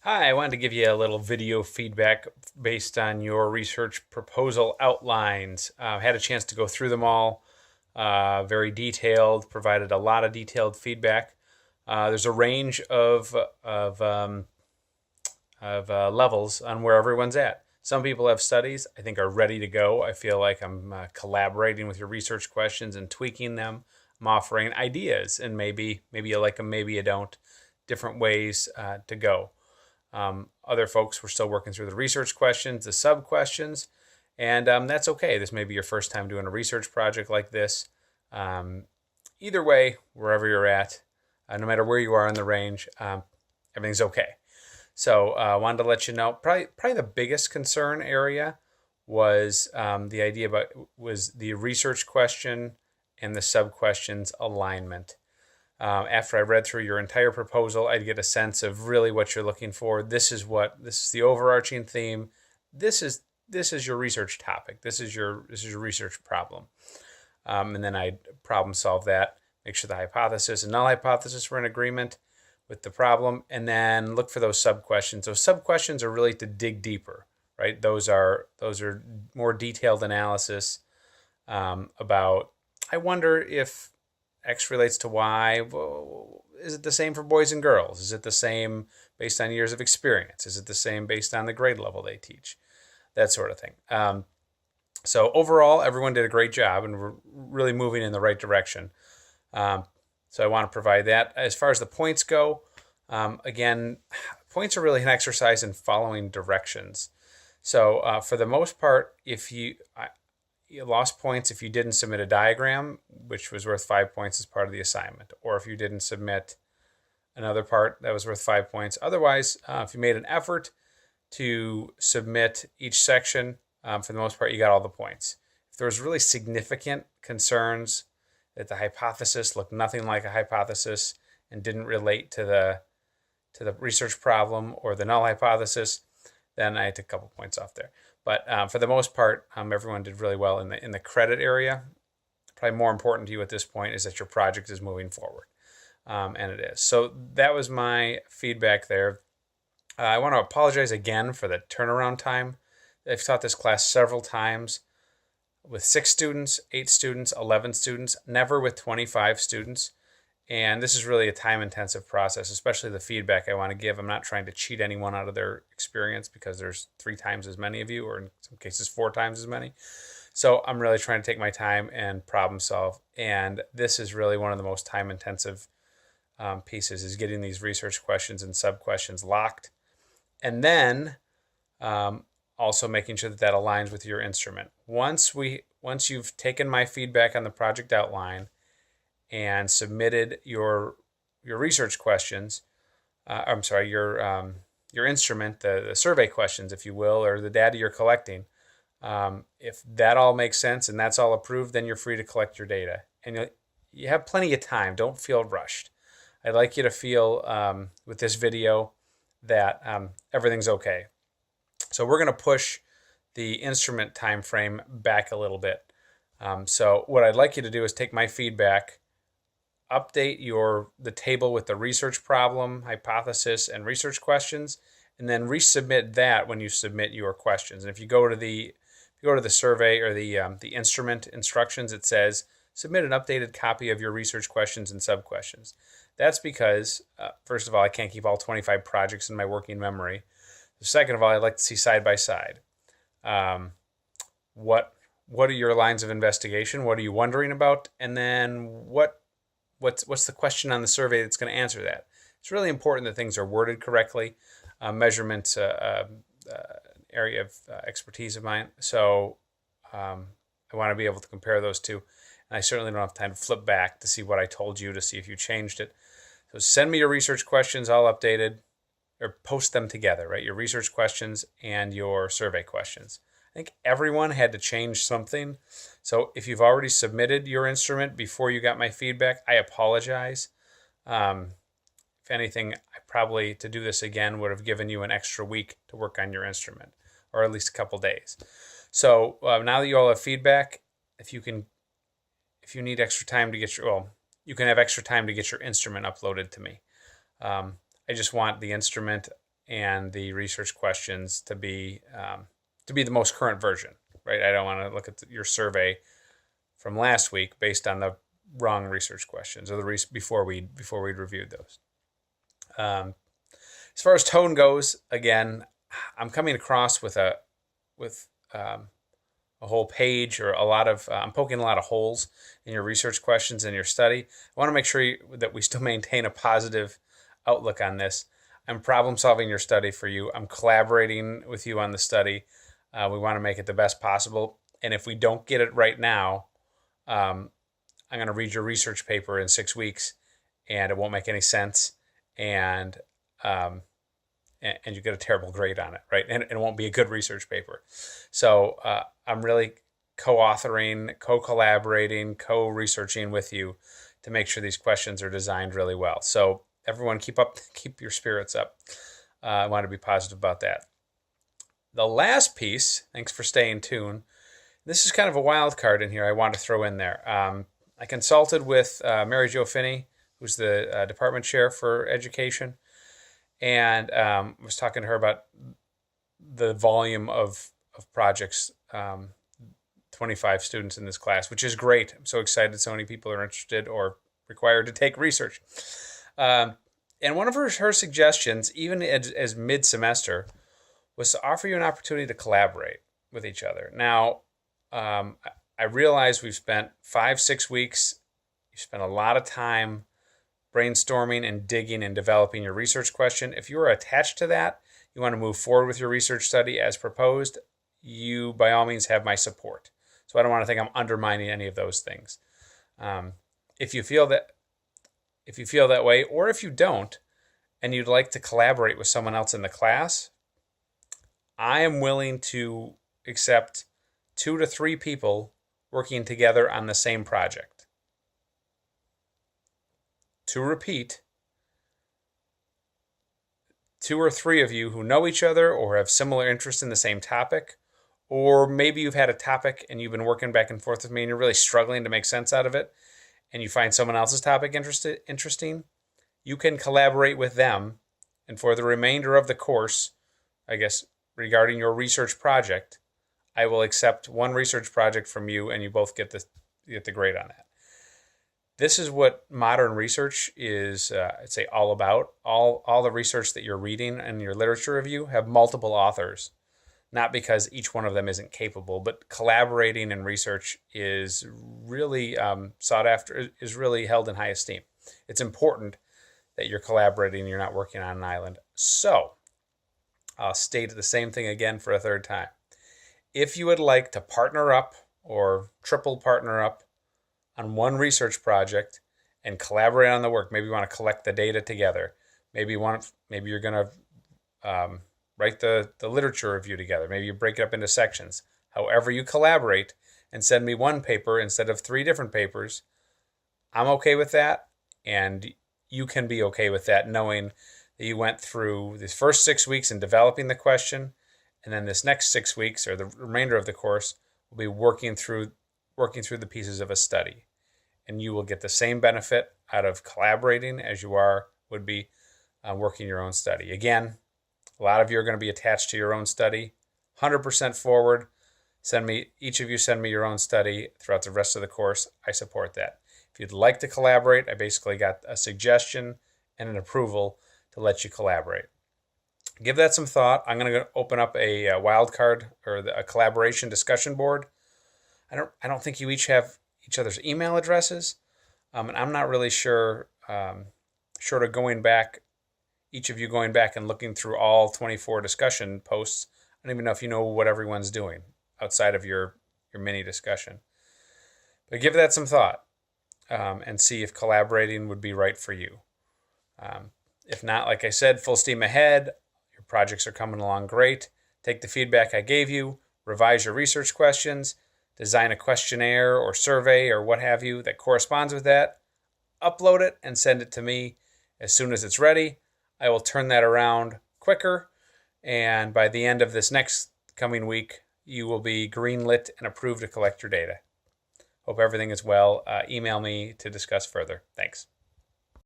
Hi, I wanted to give you a little video feedback based on your research proposal outlines. Had a chance to go through them all, very detailed, provided a lot of detailed feedback. There's a range of levels on where everyone's at. Some people have studies I think are ready to go. I feel like I'm collaborating with your research questions and tweaking them. I'm offering ideas, and maybe you like them, maybe you don't. Different ways to go. Other folks were still working through the research questions, the sub questions, and that's okay. This may be your first time doing a research project like this. Um, Either way, wherever you're at, no matter where you are in the range, everything's okay. So I wanted to let you know. Probably the biggest concern area was the idea about was the research question and the sub questions alignment. After I read through your entire proposal, I'd get a sense of really what you're looking for. This is the overarching theme. This is your research topic. This is your research problem. And then I'd problem solve that, make sure the hypothesis and null hypothesis were in agreement with the problem, and then look for those sub questions. Those sub questions are really to dig deeper, right? Those are more detailed analysis about. I wonder if X relates to Y. Well, is it the same for boys and girls? Is it the same based on years of experience? Is it the same based on the grade level they teach? That sort of thing. So overall, everyone did a great job, and we're really moving in the right direction. So I want to provide that. As far as the points go, again, points are really an exercise in following directions. So for the most part, if you lost points if you didn't submit a diagram, which was worth 5 points as part of the assignment, or if you didn't submit another part that was worth 5 points. Otherwise, if you made an effort to submit each section, for the most part, you got all the points. If there was really significant concerns that the hypothesis looked nothing like a hypothesis and didn't relate to the research problem or the null hypothesis, then I took a couple points off there. But for the most part, everyone did really well in the credit area. Probably more important to you at this point is that your project is moving forward, and it is. So that was my feedback there. I want to apologize again for the turnaround time. I've taught this class several times with 6 students, 8 students, 11 students, never with 25 students. And this is really a time-intensive process, especially the feedback I want to give. I'm not trying to cheat anyone out of their experience because there's 3 times as many of you, or in some cases 4 times as many. So I'm really trying to take my time and problem solve. And this is really one of the most time-intensive pieces, is getting these research questions and sub-questions locked. And then also making sure that that aligns with your instrument. Once you've taken my feedback on the project outline and submitted your research questions, I'm sorry, your instrument, the survey questions, if you will, or the data you're collecting. If that all makes sense and that's all approved, then you're free to collect your data. And you have plenty of time. Don't feel rushed. I'd like you to feel with this video that everything's okay. So we're going to push the instrument time frame back a little bit. So what I'd like you to do is take my feedback, update the table with the research problem, hypothesis, and research questions, and then resubmit that when you submit your questions. And if you go to the survey or the instrument instructions, it says submit an updated copy of your research questions and sub questions. That's because first of all, I can't keep all 25 projects in my working memory. Second of all, I'd like to see side by side. What are your lines of investigation? What are you wondering about? And then what's the question on the survey that's going to answer that? It's really important that things are worded correctly. Measurements, area of expertise of mine. So I want to be able to compare those two. And I certainly don't have time to flip back to see what I told you to see if you changed it. So send me your research questions all updated, or post them together, right? Your research questions and your survey questions. I think everyone had to change something. So if you've already submitted your instrument before you got my feedback, I apologize. If anything, I probably, to do this again, would have given you an extra week to work on your instrument, or at least a couple days. So now that you all have feedback, if you need extra time to get you can have extra time to get your instrument uploaded to me. I just want the instrument and the research questions to be the most current version, right? I don't want to look at your survey from last week based on the wrong research questions or before we'd reviewed those. As far as tone goes, again, I'm coming across with a whole page or a lot of I'm poking a lot of holes in your research questions in your study. I want to make sure that we still maintain a positive outlook on this. I'm problem solving your study for you. I'm collaborating with you on the study. We want to make it the best possible. And if we don't get it right now, I'm going to read your research paper in 6 weeks, and it won't make any sense, and you get a terrible grade on it, right? And it won't be a good research paper. So I'm really co-authoring, co-collaborating, co-researching with you to make sure these questions are designed really well. So everyone, keep your spirits up. I want to be positive about that. The last piece, thanks for staying tuned. This is kind of a wild card in here I want to throw in there. I consulted with Mary Jo Finney, who's the department chair for education, and was talking to her about the volume of projects, 25 students in this class, which is great. I'm so excited so many people are interested or required to take research. And one of her suggestions, even as mid-semester, was to offer you an opportunity to collaborate with each other. Now, I realize we've spent 5-6 weeks. You spent a lot of time brainstorming and digging and developing your research question. If you are attached to that, you want to move forward with your research study as proposed, you by all means have my support. So I don't want to think I'm undermining any of those things. If you feel that way, or if you don't, and you'd like to collaborate with someone else in the class, I am willing to accept 2 to 3 people working together on the same project. To repeat, 2 or 3 of you who know each other or have similar interests in the same topic, or maybe you've had a topic and you've been working back and forth with me and you're really struggling to make sense out of it, and you find someone else's topic interesting, you can collaborate with them, and for the remainder of the course, I guess, regarding your research project, I will accept 1 research project from you, and you both get the grade on that. This is what modern research is, I'd say, all about. All the research that you're reading and your literature review have multiple authors, not because each one of them isn't capable, but collaborating in research is really sought after, is really held in high esteem. It's important that you're collaborating and you're not working on an island. So I'll state the same thing again for a third time. If you would like to partner up or triple partner up on 1 research project and collaborate on the work, maybe you want to collect the data together. Maybe you're going to write the literature review together. Maybe you break it up into sections. However you collaborate and send me 1 paper instead of 3 different papers, I'm okay with that, and you can be okay with that, knowing that you went through these first 6 weeks in developing the question, and then this next 6 weeks or the remainder of the course will be working through the pieces of a study, and you will get the same benefit out of collaborating as you would be working your own study. Again, a lot of you are going to be attached to your own study. 100% forward. Each of you send me your own study throughout the rest of the course. I support that. If you'd like to collaborate, I basically got a suggestion and an approval to let you collaborate. Give that some thought. I'm going to open up a wildcard or a collaboration discussion board. I don't think you each have each other's email addresses, and I'm not really sure. Short of going back, each of you going back and looking through all 24 discussion posts, I don't even know if you know what everyone's doing outside of your mini discussion. But give that some thought and see if collaborating would be right for you. If not, like I said, full steam ahead. Your projects are coming along great. Take the feedback I gave you, revise your research questions, design a questionnaire or survey or what have you that corresponds with that, upload it and send it to me as soon as it's ready. I will turn that around quicker, and by the end of this next coming week, you will be greenlit and approved to collect your data. Hope everything is well. Email me to discuss further. Thanks.